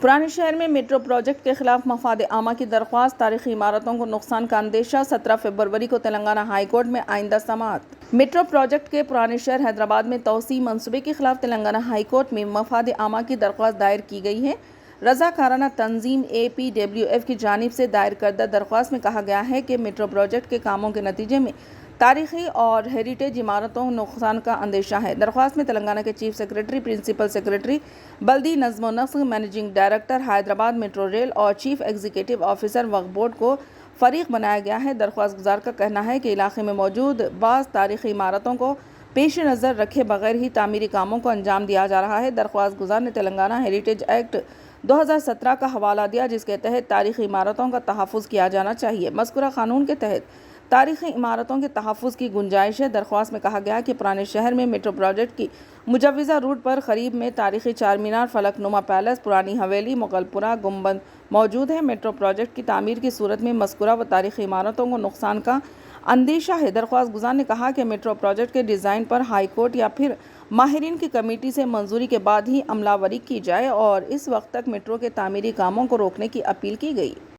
पुराने शहर में मेट्रो प्रोजेक्ट के खिलाफ मफाद आमा की दरख्वास्त, तारीखी इमारतों को नुकसान का अंदेशा। 17 फरवरी को तेलंगाना हाई कोर्ट में आइंदा समाअत। मेट्रो प्रोजेक्ट के पुराने शहर हैदराबाद में तोसी मंसूबे के खिलाफ तेलंगाना हाई कोर्ट में मफाद आमा की दरख्वास्त दायर की गई है। रज़ाकाराना तंजीम APWF की जानिब से दायर करदा दरख्वास्त में कहा गया है कि मेट्रो प्रोजेक्ट के कामों के नतीजे में तारीखी और हेरिटेज इमारतों नुकसान का अंदेशा है। दरख्वास्त में तेलंगाना के चीफ सेक्रेटरी, प्रिंसिपल सेक्रेटरी, बल्दी नज़्म नस्क, managing director Hyderabad metro rail और चीफ एग्जीक्यूटिव ऑफिसर वक्फ बोर्ड को फरीक बनाया गया है। दरख्वास्त गुजार का कहना है कि इलाके में मौजूद बाज़ तारीखी इमारतों को पेश नज़र रखे बगैर ही तामीरी कामों को अंजाम दिया जा रहा है। दरख्वास्त गुजार ने तेलंगाना हेरिटेज एक्ट 2017 का हवाला दिया, जिसके तहत तारीखी इमारतों का तहफ़्फ़ुज़ किया जाना चाहिए। मज़कूरा कानून के तहत तारीखी इमारतों के तहफ़्फ़ुज़ की गुंजाइश है। दरख्वास्त में कहा गया कि पुराने शहर में मेट्रो प्रोजेक्ट की मुजव्वज़ा रूट पर करीब में तारीखी चार मीनार, फलक नुमा पैलेस, पुरानी हवेली, मुगलपुरा गुंबद मौजूद है। मेट्रो प्रोजेक्ट की तामीर की सूरत में मज़कूरा व तारीखी इमारतों को नुकसान का अंदेशा है। दरख्वास्त गुजार ने कहा कि मेट्रो प्रोजेक्ट के डिज़ाइन पर हाई कोर्ट या फिर माहिरीन की कमेटी से मंजूरी के बाद ही अमलावरी की जाए और इस वक्त तक मेट्रो के तामीरी कामों को रोकने की अपील की गई।